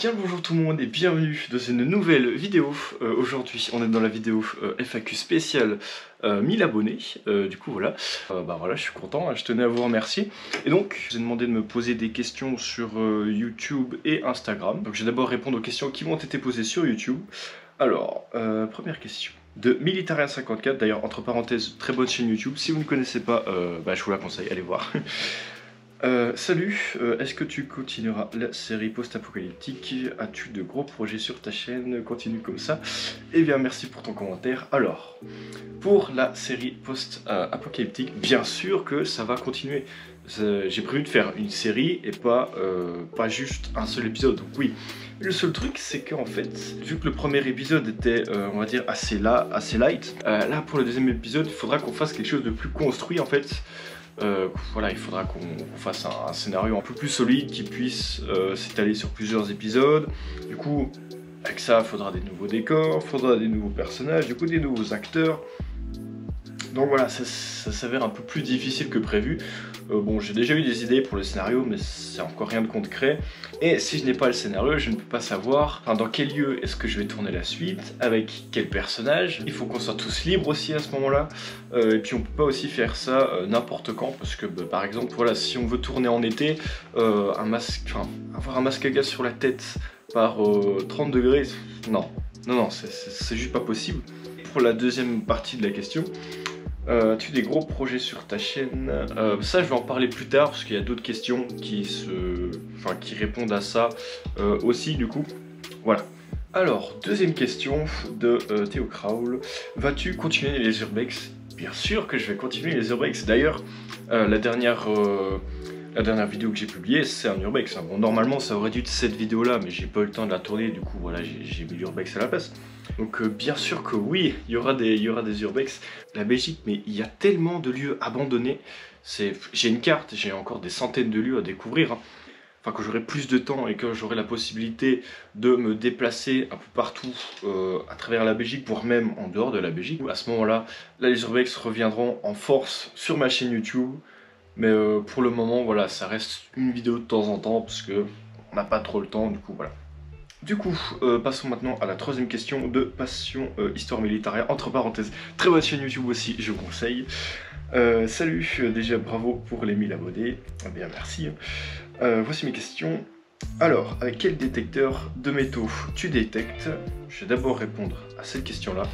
Bien bonjour tout le monde et bienvenue dans une nouvelle vidéo. Aujourd'hui on est dans la vidéo FAQ spéciale 1000 abonnés. Du coup voilà, voilà, je suis content, hein, je tenais à vous remercier. Et donc je vous ai demandé de me poser des questions sur YouTube et Instagram. Donc je vais d'abord répondre aux questions qui m'ont été posées sur YouTube. Alors, première question de Militaria54, d'ailleurs entre parenthèses, très bonne chaîne YouTube. Si vous ne connaissez pas, je vous la conseille, allez voir. Salut, est-ce que tu continueras la série post-apocalyptique? As-tu de gros projets sur ta chaîne? Continue comme ça. Eh bien, merci pour ton commentaire. Alors, pour la série post-apocalyptique, bien sûr que ça va continuer. J'ai prévu de faire une série et pas juste un seul épisode. Donc oui, le seul truc, c'est qu'en fait, vu que le premier épisode était, on va dire, assez light, là, pour le deuxième épisode, il faudra qu'on fasse quelque chose de plus construit, en fait. Voilà, il faudra qu'on fasse un scénario un peu plus solide qui puisse s'étaler sur plusieurs épisodes. Du coup, avec ça, il faudra des nouveaux décors, il faudra des nouveaux personnages, du coup des nouveaux acteurs. Donc voilà, ça s'avère un peu plus difficile que prévu. Bon, j'ai déjà eu des idées pour le scénario, mais c'est encore rien de concret. Et si je n'ai pas le scénario, je ne peux pas savoir dans quel lieu est-ce que je vais tourner la suite, avec quel personnage. Il faut qu'on soit tous libres aussi à ce moment-là. Et puis on peut pas aussi faire ça n'importe quand, parce que par exemple, voilà, si on veut tourner en été, avoir un masque à gaz sur la tête par 30 degrés, non, c'est juste pas possible. Pour la deuxième partie de la question, as-tu des gros projets sur ta chaîne? Ça je vais en parler plus tard parce qu'il y a d'autres questions qui répondent à ça aussi du coup. Voilà. Alors, deuxième question de Théo Kraul. Vas-tu continuer les urbex? Bien sûr que je vais continuer les urbex. D'ailleurs, la dernière vidéo que j'ai publiée, c'est un urbex. Bon, normalement ça aurait dû être cette vidéo là, mais j'ai pas eu le temps de la tourner, du coup voilà, j'ai mis l'urbex à la place. Donc bien sûr que oui, il y aura des urbex. La Belgique, mais il y a tellement de lieux abandonnés. J'ai une carte, j'ai encore des centaines de lieux à découvrir. Hein. Enfin, que j'aurai plus de temps et que j'aurai la possibilité de me déplacer un peu partout à travers la Belgique, voire même en dehors de la Belgique. À ce moment-là, les urbex reviendront en force sur ma chaîne YouTube. Mais pour le moment, voilà, ça reste une vidéo de temps en temps parce que on n'a pas trop le temps, du coup, voilà. Du coup, passons maintenant à la troisième question de Passion Histoire Militaria, entre parenthèses. Très bonne chaîne YouTube aussi, je vous conseille. Salut, déjà bravo pour les 1000 abonnés. Eh bien, merci. Voici mes questions. Alors, avec quel détecteur de métaux tu détectes? Je vais d'abord répondre à cette question-là.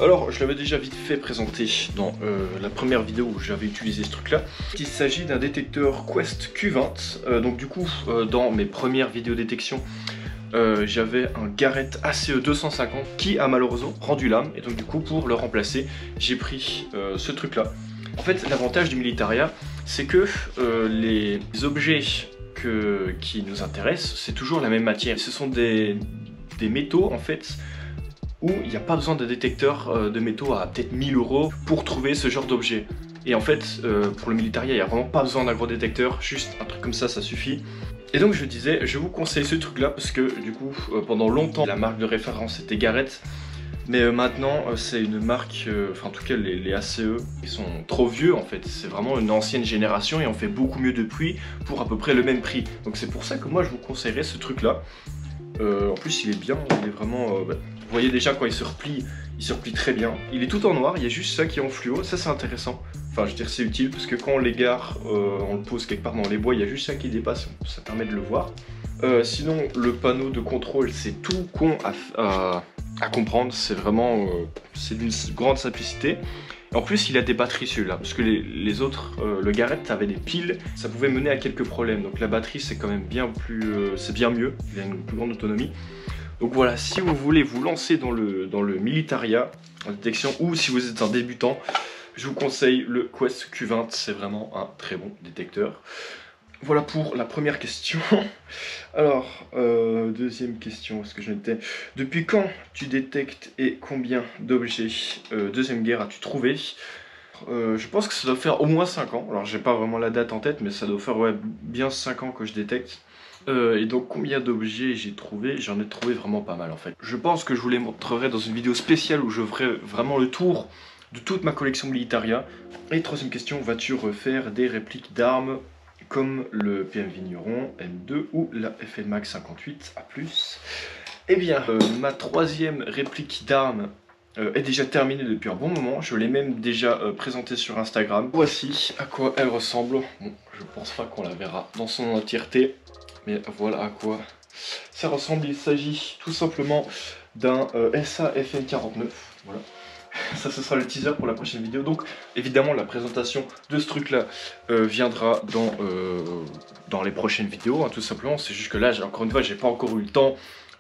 Alors, je l'avais déjà vite fait présenter dans la première vidéo où j'avais utilisé ce truc-là. Il s'agit d'un détecteur Quest Q20. Donc du coup, dans mes premières vidéos détection, j'avais un Garrett ACE 250 qui a malheureusement rendu l'âme. Et donc du coup, pour le remplacer, j'ai pris ce truc-là. En fait, l'avantage du Militaria, c'est que les objets qui nous intéressent, c'est toujours la même matière. Ce sont des métaux, en fait, où il n'y a pas besoin d'un détecteur de métaux à peut-être 1000 € pour trouver ce genre d'objet. Et en fait, pour le Militaria, il n'y a vraiment pas besoin d'un gros détecteur, juste un truc comme ça suffit. Et donc je disais, je vous conseille ce truc là parce que du coup, pendant longtemps, la marque de référence était Garrett. Mais maintenant, c'est une marque, en tout cas les ACE, ils sont trop vieux en fait. C'est vraiment une ancienne génération et on fait beaucoup mieux de prix pour à peu près le même prix. Donc c'est pour ça que moi je vous conseillerais ce truc là. En plus il est bien, il est vraiment... vous voyez déjà quand il se replie très bien. Il est tout en noir, il y a juste ça qui est en fluo, ça c'est intéressant. Enfin je veux dire c'est utile parce que quand on l'égare, on le pose quelque part dans les bois, il y a juste ça qui dépasse, ça permet de le voir. Sinon le panneau de contrôle c'est tout con à comprendre, c'est vraiment c'est d'une grande simplicité. Et en plus il a des batteries celui-là, parce que les autres, le Garrett avait des piles, ça pouvait mener à quelques problèmes. Donc la batterie c'est quand même bien plus, c'est bien mieux, il a une plus grande autonomie. Donc voilà, si vous voulez vous lancer dans le Militaria en détection, ou si vous êtes un débutant, je vous conseille le Quest Q20, c'est vraiment un très bon détecteur. Voilà pour la première question. Alors, deuxième question, est-ce que j'en étais? Depuis quand tu détectes et combien d'objets deuxième guerre as-tu trouvé? Je pense que ça doit faire au moins 5 ans. Alors, j'ai pas vraiment la date en tête, mais ça doit faire ouais, bien 5 ans que je détecte. Et donc, combien d'objets j'ai trouvé? J'en ai trouvé vraiment pas mal en fait. Je pense que je vous les montrerai dans une vidéo spéciale où je ferai vraiment le tour de toute ma collection Militaria. Et troisième question, vas-tu refaire des répliques d'armes comme le PM Vigneron M2 ou la FN Max 58 A+. Eh bien, ma troisième réplique d'arme est déjà terminée depuis un bon moment. Je l'ai même déjà présentée sur Instagram. Voici à quoi elle ressemble. Bon, je pense pas qu'on la verra dans son entièreté, mais voilà à quoi ça ressemble. Il s'agit tout simplement d'un SA FN49. Voilà. Ça, ce sera le teaser pour la prochaine vidéo. Donc, évidemment, la présentation de ce truc-là viendra dans les prochaines vidéos, hein, tout simplement. C'est juste que là, encore une fois, j'ai pas encore eu le temps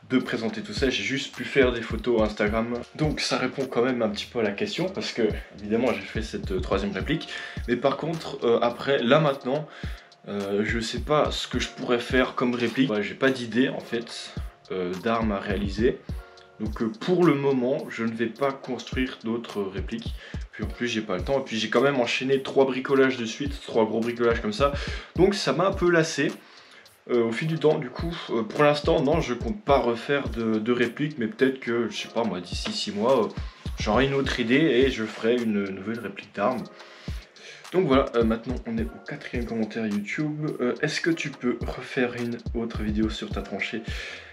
de présenter tout ça. J'ai juste pu faire des photos Instagram. Donc, ça répond quand même un petit peu à la question, parce que, évidemment, j'ai fait cette troisième réplique. Mais par contre, après, là, maintenant, je sais pas ce que je pourrais faire comme réplique. J'ai pas d'idée, en fait, d'armes à réaliser. Donc pour le moment, je ne vais pas construire d'autres répliques. Puis en plus, j'ai pas le temps. Et puis j'ai quand même enchaîné 3 bricolages de suite, 3 gros bricolages comme ça. Donc ça m'a un peu lassé au fil du temps. Du coup, pour l'instant, non, je compte pas refaire de répliques. Mais peut-être que, je sais pas moi, d'ici 6 mois, j'aurai une autre idée et je ferai une nouvelle réplique d'armes. Donc voilà, maintenant on est au 4e commentaire YouTube. Est-ce que tu peux refaire une autre vidéo sur ta tranchée ?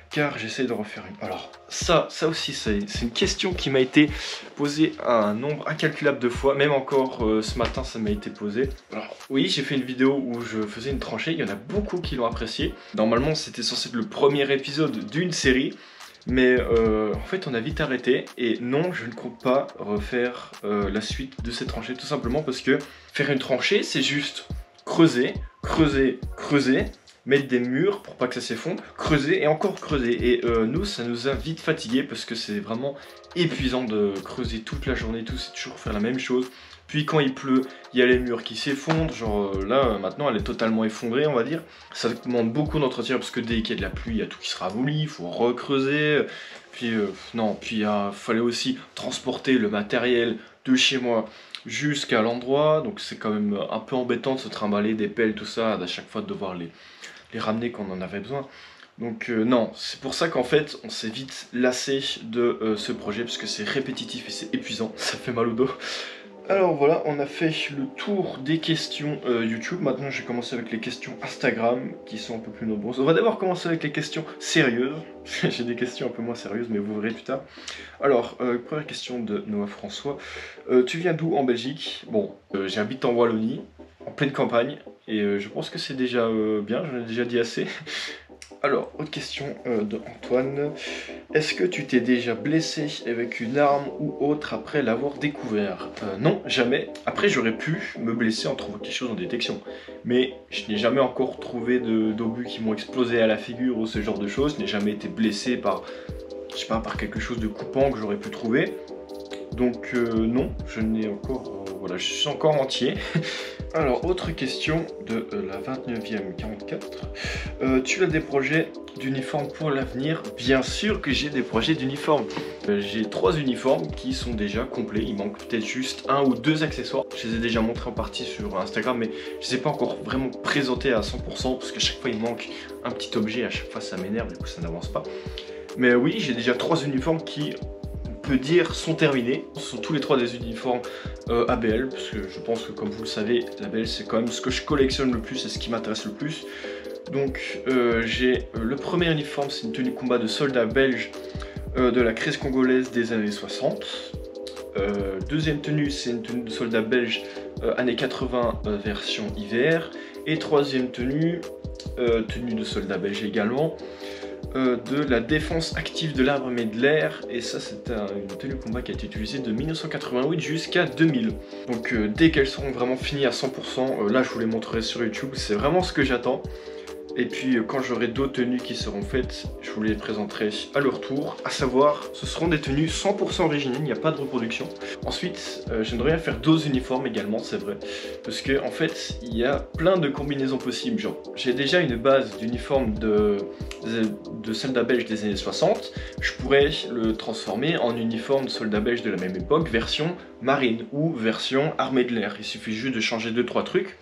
Car j'essaie de refaire une. Alors ça aussi c'est une question qui m'a été posée un nombre incalculable de fois. Même encore ce matin ça m'a été posé. Alors oui, j'ai fait une vidéo où je faisais une tranchée. Il y en a beaucoup qui l'ont apprécié. Normalement c'était censé être le premier épisode d'une série. Mais en fait on a vite arrêté. Et non, je ne compte pas refaire la suite de cette tranchée. Tout simplement parce que faire une tranchée c'est juste creuser, creuser, creuser, mettre des murs pour pas que ça s'effondre, creuser et encore creuser. Et nous, ça nous a vite fatigués parce que c'est vraiment épuisant de creuser toute la journée, tout, c'est toujours faire la même chose. Puis quand il pleut, il y a les murs qui s'effondrent, genre là, maintenant, elle est totalement effondrée, on va dire. Ça demande beaucoup d'entretien parce que dès qu'il y a de la pluie, il y a tout qui se ramollit, il faut recreuser. Puis non, puis il fallait aussi transporter le matériel de chez moi jusqu'à l'endroit, donc c'est quand même un peu embêtant de se trimballer des pelles, tout ça, à chaque fois de devoir les ramener quand on en avait besoin. Donc non, c'est pour ça qu'en fait on s'est vite lassé de ce projet parce que c'est répétitif et c'est épuisant, ça fait mal au dos. Alors voilà, on a fait le tour des questions YouTube. Maintenant je vais commencer avec les questions Instagram qui sont un peu plus nombreuses. On va d'abord commencer avec les questions sérieuses. J'ai des questions un peu moins sérieuses mais vous verrez plus tard. Alors, première question de Noah François. Tu viens d'où en Belgique? Bon, j'habite en Wallonie, en pleine campagne, et je pense que c'est déjà bien, j'en ai déjà dit assez. Alors, autre question de Antoine. Est-ce que tu t'es déjà blessé avec une arme ou autre après l'avoir découvert? Non, jamais. Après, j'aurais pu me blesser en trouvant quelque chose en détection. Mais je n'ai jamais encore trouvé d'obus qui m'ont explosé à la figure ou ce genre de choses. Je n'ai jamais été blessé par, je sais pas, par quelque chose de coupant que j'aurais pu trouver. Donc non, je n'ai encore... voilà, je suis encore entier. Alors, autre question de la 29e 44. Tu as des projets d'uniformes pour l'avenir? Bien sûr que j'ai des projets d'uniformes. J'ai 3 uniformes qui sont déjà complets. Il manque peut-être juste 1 ou 2 accessoires. Je les ai déjà montrés en partie sur Instagram, mais je ne les ai pas encore vraiment présentés à 100% parce qu'à chaque fois il manque un petit objet. À chaque fois ça m'énerve, du coup ça n'avance pas. Mais oui, j'ai déjà 3 uniformes qui... peut dire sont terminés. Ce sont tous les 3 des uniformes ABL, parce que je pense que comme vous le savez, l'ABL c'est quand même ce que je collectionne le plus et ce qui m'intéresse le plus. Donc j'ai le premier uniforme, c'est une tenue combat de soldat belge de la crise congolaise des années 60. Deuxième tenue, c'est une tenue de soldat belge années 80 version hiver. Et troisième tenue, tenue de soldat belge également, de la défense active de l'armée de l'air, et ça c'est une tenue de combat qui a été utilisée de 1988 jusqu'à 2000. Donc dès qu'elles seront vraiment finies à 100%, là je vous les montrerai sur YouTube, c'est vraiment ce que j'attends. Et puis quand j'aurai d'autres tenues qui seront faites, je vous les présenterai à leur tour. À savoir, ce seront des tenues 100% originales, il n'y a pas de reproduction. Ensuite, j'aimerais bien faire d'autres uniformes également, c'est vrai. Parce que en fait, il y a plein de combinaisons possibles. Genre, j'ai déjà une base d'uniforme de soldats belges des années 60. Je pourrais le transformer en uniforme de soldats belges de la même époque, version marine ou version armée de l'air. Il suffit juste de changer 2-3 trucs.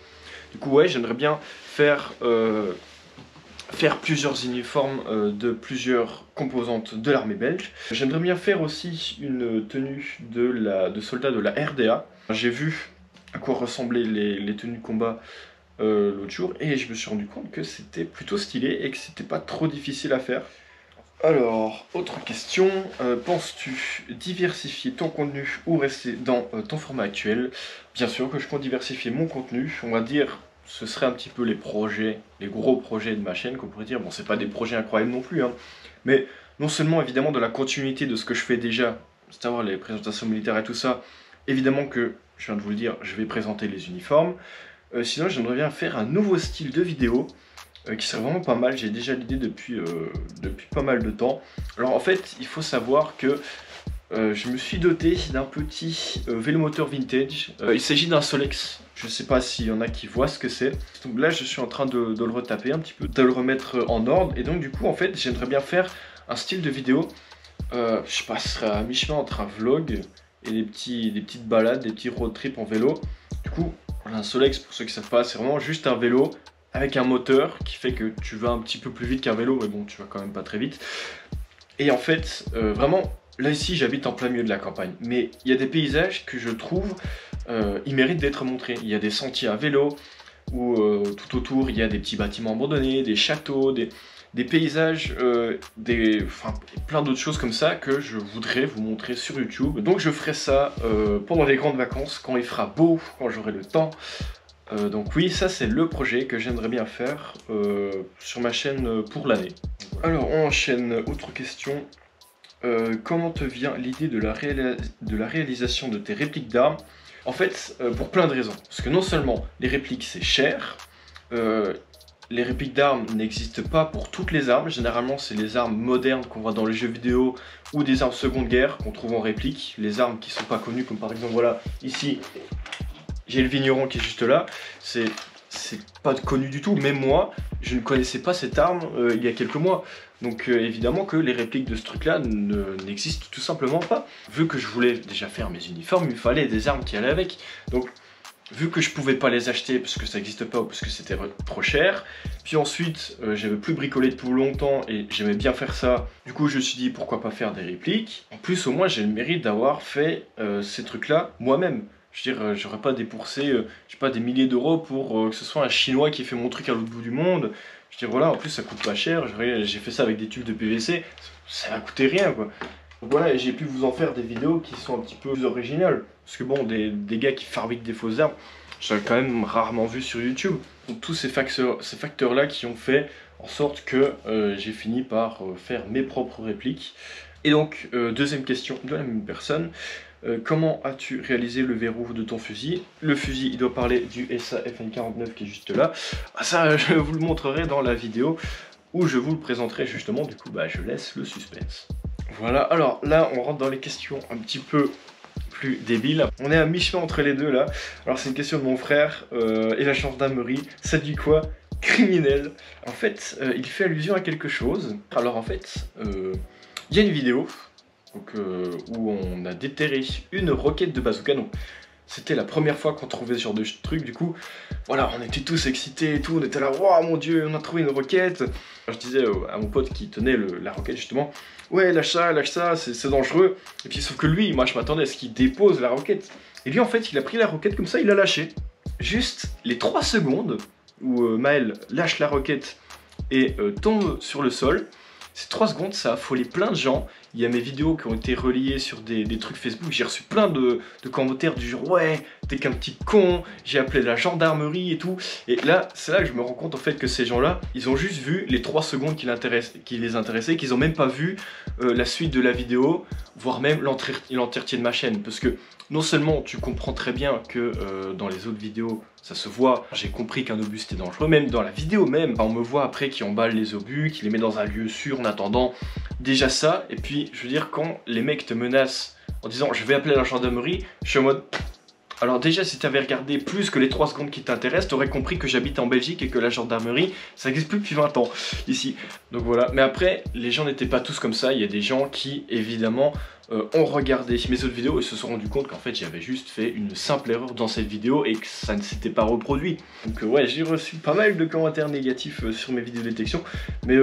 Du coup, ouais, j'aimerais bien faire plusieurs uniformes de plusieurs composantes de l'armée belge. J'aimerais bien faire aussi une tenue de soldats de la RDA. J'ai vu à quoi ressemblaient les tenues de combat l'autre jour et je me suis rendu compte que c'était plutôt stylé et que c'était pas trop difficile à faire. Alors, autre question, penses-tu diversifier ton contenu ou rester dans ton format actuel? Bien sûr que je compte diversifier mon contenu, on va dire, ce serait un petit peu les projets, les gros projets de ma chaîne qu'on pourrait dire, bon c'est pas des projets incroyables non plus, hein, mais non seulement évidemment de la continuité de ce que je fais déjà, c'est-à-dire les présentations militaires et tout ça, évidemment que, je viens de vous le dire, je vais présenter les uniformes, sinon j'aimerais bien faire un nouveau style de vidéo, qui serait vraiment pas mal, j'ai déjà l'idée depuis pas mal de temps. Alors en fait, il faut savoir que je me suis doté d'un petit vélomoteur vintage. Il s'agit d'un Solex, je sais pas s'il y en a qui voient ce que c'est. Donc là je suis en train de le retaper un petit peu, de le remettre en ordre. Et donc du coup en fait j'aimerais bien faire un style de vidéo, je sais pas, ce serait à mi-chemin entre un vlog et des petites balades, des petits road trips en vélo. Du coup, un Solex, pour ceux qui savent pas, c'est vraiment juste un vélo avec un moteur qui fait que tu vas un petit peu plus vite qu'un vélo, mais bon, tu vas quand même pas très vite. Et en fait, vraiment, là ici, j'habite en plein milieu de la campagne, mais il y a des paysages que je trouve, ils méritent d'être montrés. Il y a des sentiers à vélo, où tout autour, il y a des petits bâtiments abandonnés, des châteaux, des paysages, enfin, plein d'autres choses comme ça que je voudrais vous montrer sur YouTube. Donc je ferai ça pendant les grandes vacances, quand il fera beau, quand j'aurai le temps. Donc oui, ça c'est le projet que j'aimerais bien faire sur ma chaîne pour l'année. Alors on enchaîne, autre question. Comment te vient l'idée de la réalisation de tes répliques d'armes? En fait, pour plein de raisons. Parce que non seulement les répliques c'est cher, les répliques d'armes n'existent pas pour toutes les armes. Généralement c'est les armes modernes qu'on voit dans les jeux vidéo ou des armes seconde guerre qu'on trouve en réplique. Les armes qui sont pas connues, comme par exemple voilà, ici j'ai le vigneron qui est juste là, c'est pas connu du tout, même moi, je ne connaissais pas cette arme il y a quelques mois. Donc évidemment que les répliques de ce truc là n'existent tout simplement pas. Vu que je voulais déjà faire mes uniformes, il me fallait des armes qui allaient avec. Donc vu que je pouvais pas les acheter parce que ça n'existe pas ou parce que c'était trop cher, puis ensuite j'avais plus bricolé depuis longtemps et j'aimais bien faire ça, du coup je me suis dit pourquoi pas faire des répliques. En plus au moins j'ai le mérite d'avoir fait ces trucs là moi-même. Je veux dire, j'aurais pas dépoursé, je sais pas, des milliers d'euros pour que ce soit un Chinois qui fait mon truc à l'autre bout du monde. Je veux dire, voilà, en plus ça coûte pas cher, j'ai fait ça avec des tubes de PVC, ça va coûter rien quoi. Donc voilà, et j'ai pu vous en faire des vidéos qui sont un petit peu plus originales. Parce que bon, des gars qui fabriquent des fausses armes, j'en ai quand même rarement vu sur YouTube. Donc tous ces facteurs-là qui ont fait en sorte que j'ai fini par faire mes propres répliques. Et donc, deuxième question de la même personne. Comment as-tu réalisé le verrou de ton fusil? Le fusil, il doit parler du SA FN49 qui est juste là. Ah, ça, je vous le montrerai dans la vidéo où je vous le présenterai justement. Du coup, bah, je laisse le suspense. Voilà, alors là, on rentre dans les questions un petit peu plus débiles. On est à mi-chemin entre les deux là. Alors c'est une question de mon frère et la gendarmerie. Ça dit quoi? Criminel. En fait, il fait allusion à quelque chose. Alors en fait, il y a une vidéo donc, où on a déterré une roquette de bazooka. Donc c'était la première fois qu'on trouvait ce genre de truc. Du coup, voilà, on était tous excités et tout. On était là, waouh, mon dieu, on a trouvé une roquette. Je disais à mon pote qui tenait la roquette justement, ouais, lâche ça, c'est dangereux. Et puis sauf que lui, moi je m'attendais à ce qu'il dépose la roquette. Et lui en fait, il a pris la roquette comme ça, il l'a lâché. Juste les 3 secondes où Maël lâche la roquette et tombe sur le sol. Ces 3 secondes, ça a affolé plein de gens. Il y a mes vidéos qui ont été reliées sur des trucs Facebook. J'ai reçu plein de commentaires du genre « Ouais, t'es qu'un petit con, j'ai appelé la gendarmerie et tout. » Et là, c'est là que je me rends compte en fait que ces gens-là, ils ont juste vu les 3 secondes qui les intéressaient, qu'ils ont même pas vu la suite de la vidéo, voire même l'entièreté de ma chaîne. Parce que non seulement tu comprends très bien que dans les autres vidéos, ça se voit, j'ai compris qu'un obus c'était dangereux, même dans la vidéo même, on me voit après qui emballe les obus, qui les met dans un lieu sûr en attendant, déjà ça, et puis je veux dire quand les mecs te menacent en disant je vais appeler la gendarmerie, je suis en mode... Alors déjà si tu avais regardé plus que les 3 secondes qui t'intéressent, tu aurais compris que j'habite en Belgique et que la gendarmerie, ça n'existe plus depuis 20 ans ici. Donc voilà, mais après, les gens n'étaient pas tous comme ça, il y a des gens qui évidemment ont regardé mes autres vidéos et se sont rendu compte qu'en fait j'avais juste fait une simple erreur dans cette vidéo et que ça ne s'était pas reproduit. Donc ouais, j'ai reçu pas mal de commentaires négatifs sur mes vidéos de détection, mais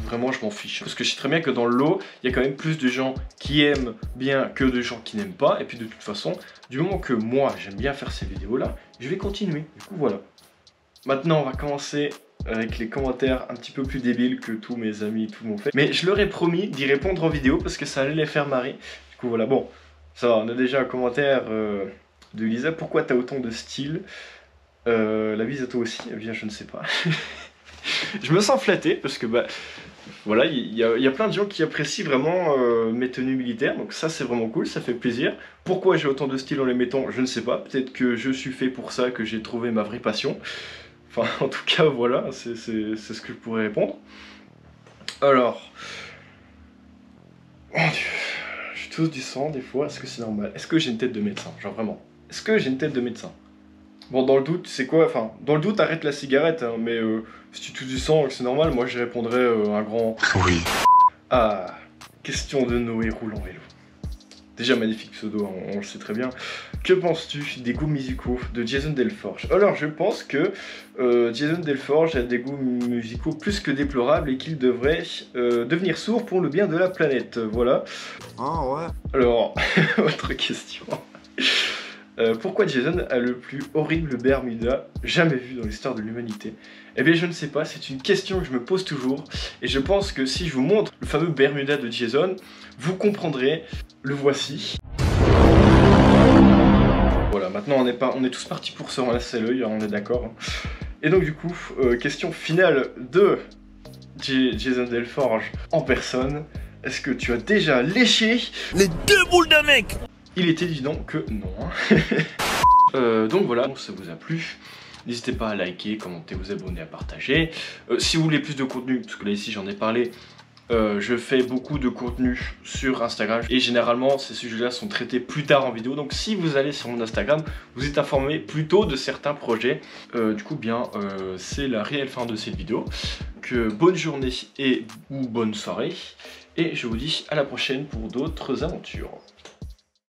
vraiment je m'en fiche. Parce que je sais très bien que dans le lot, il y a quand même plus de gens qui aiment bien que de gens qui n'aiment pas, et puis de toute façon, du moment que moi j'aime bien faire ces vidéos là, je vais continuer, du coup voilà. maintenant on va commencer avec les commentaires un petit peu plus débiles que tous mes amis et tout m'ont fait. Mais je leur ai promis d'y répondre en vidéo parce que ça allait les faire marrer. Du coup voilà, bon, ça va, on a déjà un commentaire de Lisa. Pourquoi t'as autant de style? La bise à toi aussi? Eh bien je ne sais pas. Je me sens flatté parce que bah voilà, il y a plein de gens qui apprécient vraiment mes tenues militaires, donc ça c'est vraiment cool, ça fait plaisir. Pourquoi j'ai autant de style en les mettant, je ne sais pas, peut-être que je suis fait pour ça, que j'ai trouvé ma vraie passion. Enfin en tout cas voilà, c'est ce que je pourrais répondre. Alors... Oh Dieu, je tousse du sang des fois, est-ce que c'est normal? Est-ce que j'ai une tête de médecin? Genre vraiment, est-ce que j'ai une tête de médecin? Bon, dans le doute, c'est quoi? Enfin, dans le doute, arrête la cigarette, hein, mais si tu tousses du sang, c'est normal, moi je répondrais un grand... Oui. Ah, question de Noé roule en vélo. Déjà magnifique pseudo, hein, on le sait très bien. Que penses-tu des goûts musicaux de Jason Delforge? Alors, je pense que Jason Delforge a des goûts musicaux plus que déplorables et qu'il devrait devenir sourd pour le bien de la planète, voilà. Ah ouais. Alors, autre question. Pourquoi Jason a le plus horrible Bermuda jamais vu dans l'histoire de l'humanité? Eh bien je ne sais pas, c'est une question que je me pose toujours et je pense que si je vous montre le fameux Bermuda de Jason, vous comprendrez. Le voici. Voilà, maintenant on est tous partis pour se renlasser l'œil, on est d'accord. Et donc du coup, question finale de Jason Delforge en personne. Est-ce que tu as déjà léché les deux boules d'un mec? Il est évident que non. Donc voilà, ça vous a plu. N'hésitez pas à liker, commenter, vous abonner, à partager. Si vous voulez plus de contenu, parce que là ici j'en ai parlé, je fais beaucoup de contenu sur Instagram. Et généralement ces sujets-là sont traités plus tard en vidéo. Donc si vous allez sur mon Instagram, vous êtes informé plus tôt de certains projets. Du coup bien, c'est la réelle fin de cette vidéo. Que bonne journée et ou bonne soirée. Et je vous dis à la prochaine pour d'autres aventures.